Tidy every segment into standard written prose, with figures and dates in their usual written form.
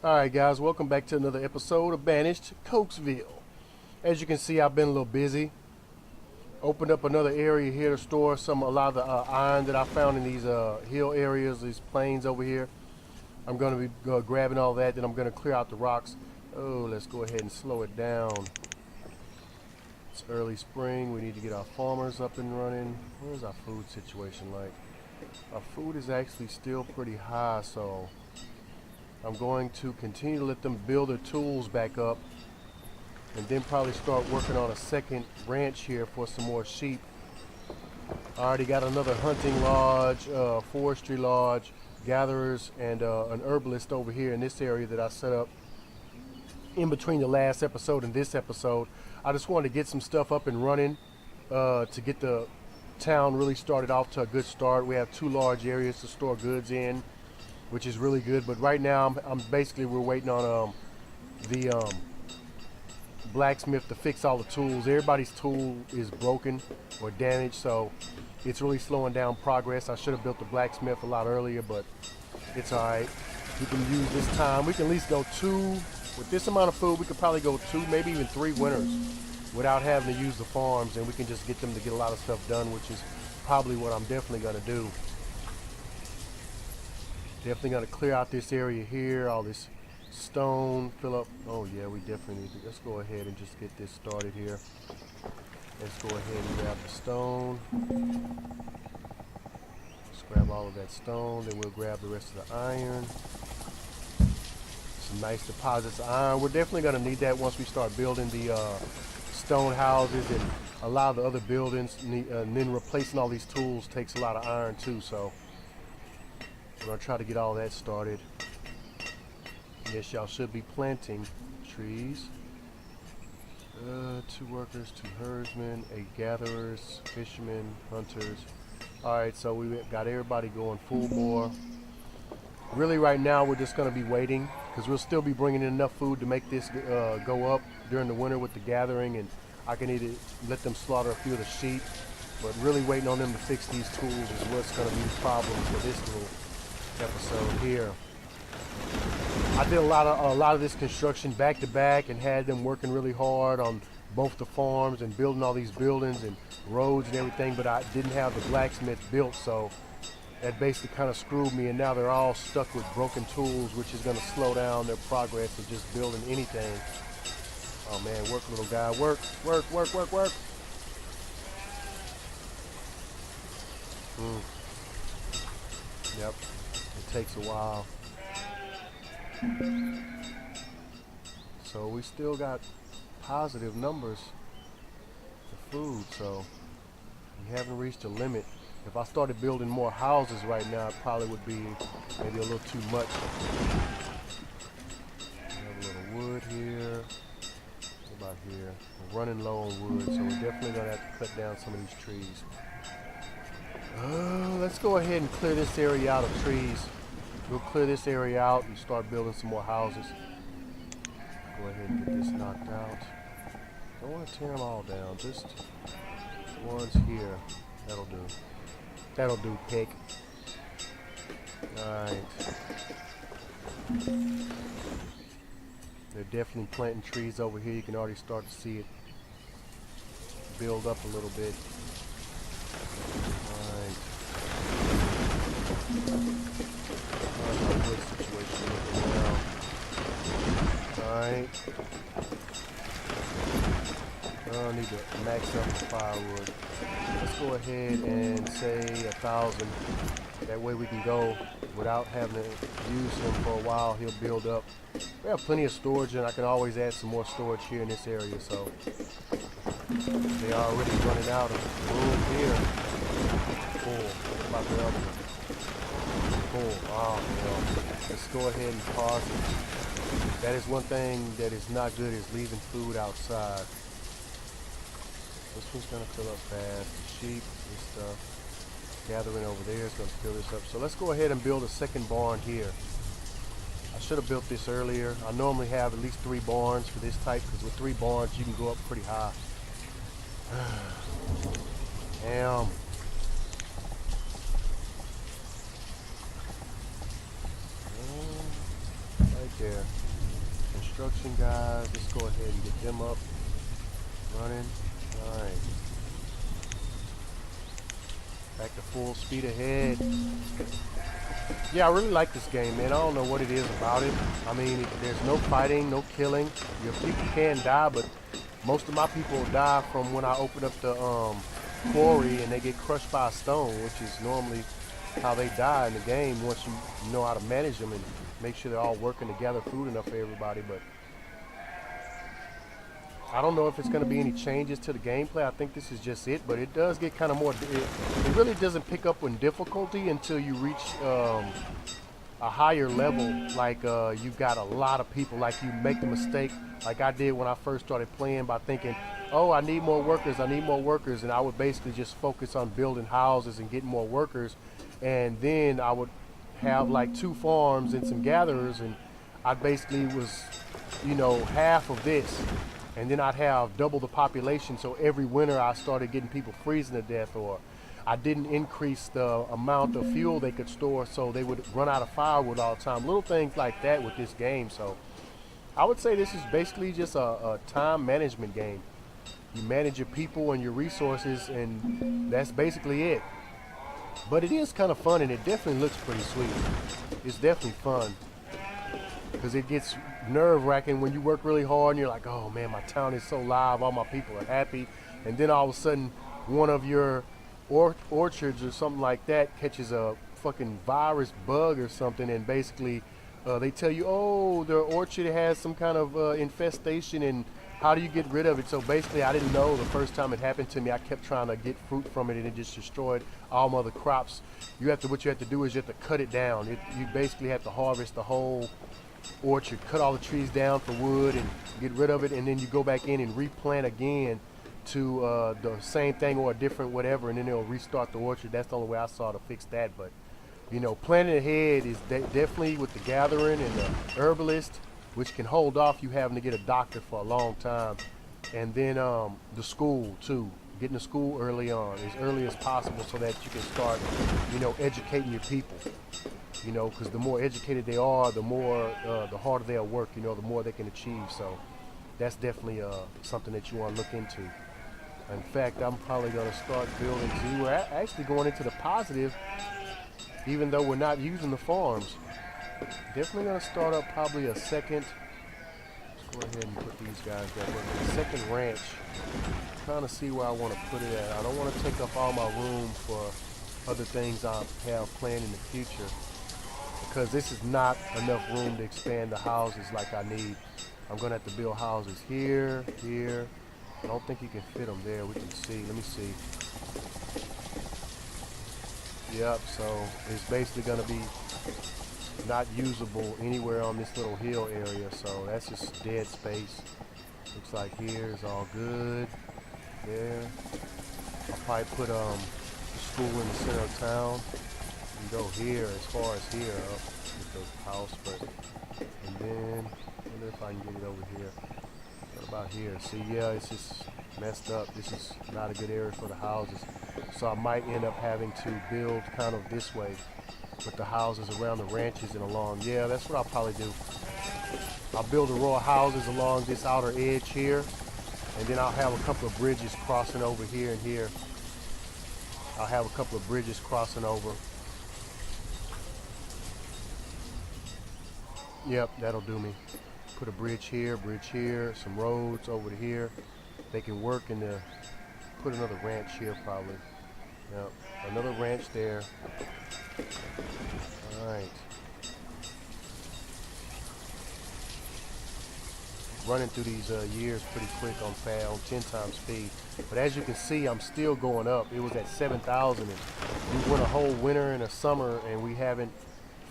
Alright guys, welcome back to another episode of Banished, Cokesville. As you can see, I've been a little busy. Opened up another area here to store a lot of the iron that I found in these hill areas, these plains over here. I'm going to be grabbing all that, then I'm going to clear out the rocks. Oh, let's go ahead and slow it down. It's early spring, we need to get our farmers up and running. Where's our food situation like? Our food is actually still pretty high, so I'm going to continue to let them build their tools back up and then probably start working on a second ranch here for some more sheep. I already got another hunting lodge, forestry lodge, gatherers, and an herbalist over here in this area that I set up in between the last episode and this episode. I just wanted to get some stuff up and running to get the town really started off to a good start. We have two large areas to store goods in, which is really good. But right now, we're waiting on the blacksmith to fix all the tools. Everybody's tool is broken or damaged, so it's really slowing down progress. I should have built the blacksmith a lot earlier, but it's all right. We can use this time. We can at least go with this amount of food, we could probably go 2, maybe even 3 winters without having to use the farms, and we can just get them to get a lot of stuff done, which is probably what I'm definitely going to do. Definitely going to clear out this area here, all this stone, fill up. Oh yeah, we definitely need to. Let's go ahead and just get this started here. Let's go ahead and grab the stone. Let's grab all of that stone, then we'll grab the rest of the iron. Some nice deposits of iron. We're definitely going to need that once we start building the stone houses and a lot of the other buildings. And then replacing all these tools takes a lot of iron too, so we're going to try to get all that started. Yes, y'all should be planting trees. 2 workers, 2 herdsmen, 8 gatherers, fishermen, hunters. Alright, so we got everybody going full bore. Really right now we're just going to be waiting because we'll still be bringing in enough food to make this go up during the winter with the gathering, and I can either let them slaughter a few of the sheep, but really waiting on them to fix these tools is what's going to be the problem for this little episode here. I did a lot of this construction back to back and had them working really hard on both the farms and building all these buildings and roads and everything, but I didn't have the blacksmith built, so that basically kind of screwed me, and now they're all stuck with broken tools, which is going to slow down their progress of just building anything. Oh man, work, little guy, work, work, work, work, work. Yep, it takes a while. So we still got positive numbers for food, so we haven't reached a limit. If I started building more houses right now, it probably would be maybe a little too much. We have a little wood here. What about here? We're running low on wood, so we're definitely going to have to cut down some of these trees. Let's go ahead and clear this area out of trees. We'll clear this area out and start building some more houses. Go ahead and get this knocked out. Don't want to tear them all down, just the ones here. That'll do. That'll do, pig. Alright. They're definitely planting trees over here. You can already start to see it build up a little bit. Alright. How's our wood situation looking now? Alright. I need to max out the firewood. Let's go ahead and say 1,000. That way we can go without having to use him for a while. He'll build up. We have plenty of storage, and I can always add some more storage here in this area. So they are already running out of room here. Full. What about the other one? Full. Oh, well. Let's go ahead and pause it. That is one thing that is not good, is leaving food outside. This one's going to fill up fast. The sheep, this stuff, gathering over there is going to fill this up. So let's go ahead and build a second barn here. I should have built this earlier. I normally have at least 3 barns for this type, because with 3 barns you can go up pretty high. Damn. Right there. Construction guys, let's go ahead and get them up, running. All right. Back to full speed ahead. Yeah, I really like this game, man. I don't know what it is about it. I mean, there's no fighting, no killing. Your people can die, but most of my people die from when I open up the quarry and they get crushed by a stone, which is normally how they die in the game once you know how to manage them and make sure they're all working together, food enough for everybody. But I don't know if it's going to be any changes to the gameplay. I think this is just it, but it does get kind of more, it really doesn't pick up in difficulty until you reach a higher level. Like you've got a lot of people, like you make the mistake like I did when I first started playing by thinking, oh, I need more workers, and I would basically just focus on building houses and getting more workers, and then I would have like 2 farms and some gatherers, and I basically was, you know, half of this, and then I'd have double the population, so every winter I started getting people freezing to death, or I didn't increase the amount of fuel they could store so they would run out of firewood all the time. Little things like that with this game. So I would say this is basically just a time management game. You manage your people and your resources, and that's basically it. But it is kind of fun, and it definitely looks pretty sweet. It's definitely fun because it gets nerve-wracking when you work really hard and you're like, oh man, my town is so live, all my people are happy, and then all of a sudden one of your orchards or something like that catches a fucking virus bug or something, and basically they tell you, oh, the orchard has some kind of infestation, and how do you get rid of it? So basically I didn't know the first time it happened to me. I kept trying to get fruit from it and it just destroyed all my other crops. What you have to do is you have to cut it down. You basically have to harvest the whole orchard, cut all the trees down for wood and get rid of it, and then you go back in and replant again to the same thing or a different whatever, and then it'll restart the orchard. That's the only way I saw to fix that. But you know, planning ahead is definitely with the gathering and the herbalist, which can hold off you having to get a doctor for a long time, and then the school too, getting to school early on, as early as possible, so that you can start, you know, educating your people. You know, because the more educated they are, the more, the harder they'll work, you know, the more they can achieve. So that's definitely something that you want to look into. In fact, I'm probably going to start building. See, we're actually going into the positive, even though we're not using the farms. Definitely going to start up probably a second. Let's go ahead and put these guys down. A second ranch. Trying to see where I want to put it at. I don't want to take up all my room for other things I have planned in the future, because this is not enough room to expand the houses like I need. I'm going to have to build houses here, here. I don't think you can fit them there. We can see. Let me see. Yep, so it's basically going to be not usable anywhere on this little hill area, so that's just dead space. Looks like here is all good. There. I'll probably put the school in the center of town. You can go here, as far as here, up with the house, but, and then, I wonder if I can get it over here. What about here? See, yeah, it's just messed up. This is not a good area for the houses. So I might end up having to build kind of this way with the houses around the ranches and along. Yeah, that's what I'll probably do. I'll build the row of houses along this outer edge here, and then I'll have a couple of bridges crossing over here and here. I'll have a couple of bridges crossing over. Yep, that'll do me. Put a bridge here, some roads over to here. They can work in the, put another ranch here probably. Yep, another ranch there. All right. Running through these years pretty quick on 10 times speed. But as you can see, I'm still going up. It was at 7,000, and we went a whole winter and a summer and we haven't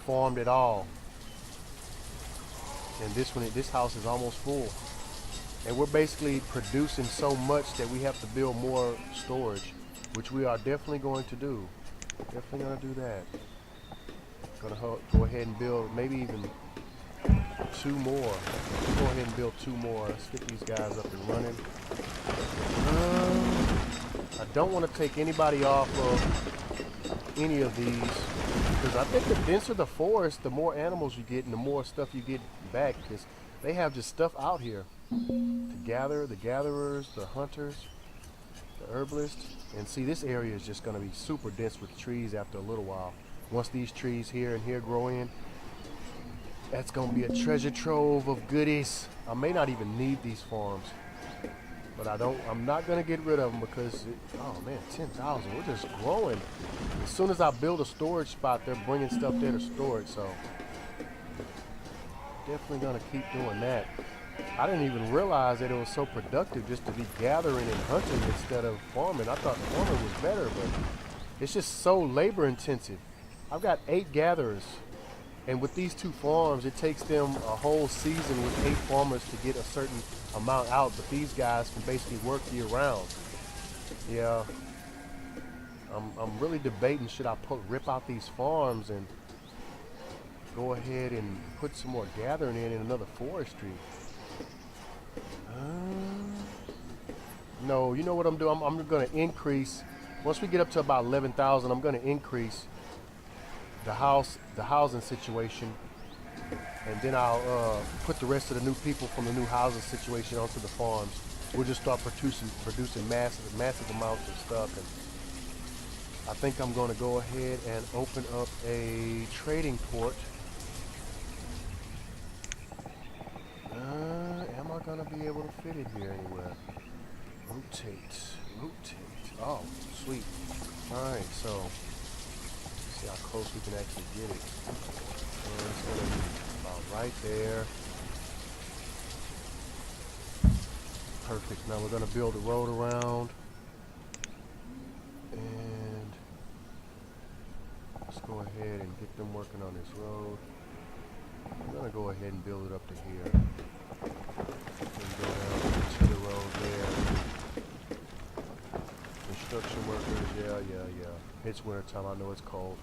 farmed at all. And this house is almost full. And we're basically producing so much that we have to build more storage, which we are definitely going to do. Definitely gonna do that. Gonna go ahead and build maybe even 2 more. Let's go ahead and build 2 more. Let's get these guys up and running. I don't want to take anybody off of any of these because I think the denser the forest, the more animals you get and the more stuff you get back because they have just stuff out here to gather, the gatherers, the hunters, the herbalists. And see, this area is just going to be super dense with trees after a little while. Once these trees here and here grow in, that's going to be a treasure trove of goodies. I may not even need these farms. But I'm not going to get rid of them because, oh man, 10,000, we're just growing. As soon as I build a storage spot, they're bringing stuff there to store it, so definitely going to keep doing that. I didn't even realize that it was so productive just to be gathering and hunting instead of farming. I thought farming was better, but it's just so labor intensive. I've got 8 gatherers. And with these 2 farms, it takes them a whole season with 8 farmers to get a certain amount out. But these guys can basically work year round. Yeah, I'm really debating, should I rip out these farms and go ahead and put some more gathering in another forestry? No, you know what I'm doing? I'm going to increase, once we get up to about 11,000, I'm going to increase the housing situation, and then I'll put the rest of the new people from the new housing situation onto the farms. We'll just start producing massive amounts of stuff, and I think I'm going to go ahead and open up a trading port. Am I going to be able to fit it here anywhere? Rotate. Oh, sweet. All right, so see how close we can actually get it. It's going to be about right there. Perfect. Now we're going to build a road around. And let's go ahead and get them working on this road. I'm going to go ahead and build it up to here. And go down to the road there. Construction workers, yeah. It's winter time, I know it's cold.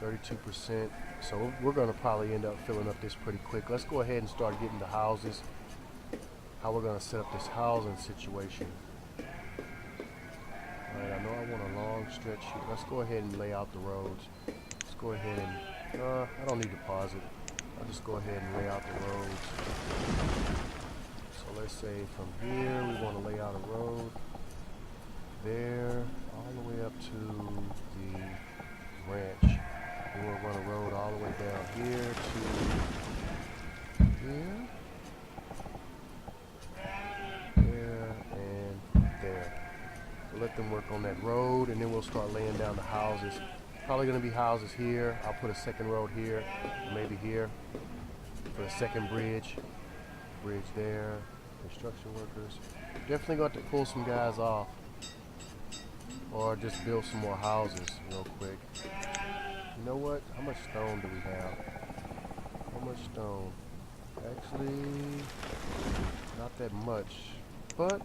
32%. So we're going to probably end up filling up this pretty quick. Let's go ahead and start getting the houses. How we're going to set up this housing situation. Alright, I know I want a long stretch here. Let's go ahead and lay out the roads. Let's go ahead and, I don't need to pause it. I'll just go ahead and lay out the roads. So let's say from here we want to lay out a road. There, all the way up to the ranch. Then we'll run a road all the way down here to here. There and there. So let them work on that road, and then we'll start laying down the houses. Probably going to be houses here. I'll put a second road here, maybe here. Put a second bridge there. Construction workers. Definitely going to have to pull some guys off. Or just build some more houses real quick. You know what? How much stone do we have? How much stone? Actually, not that much. But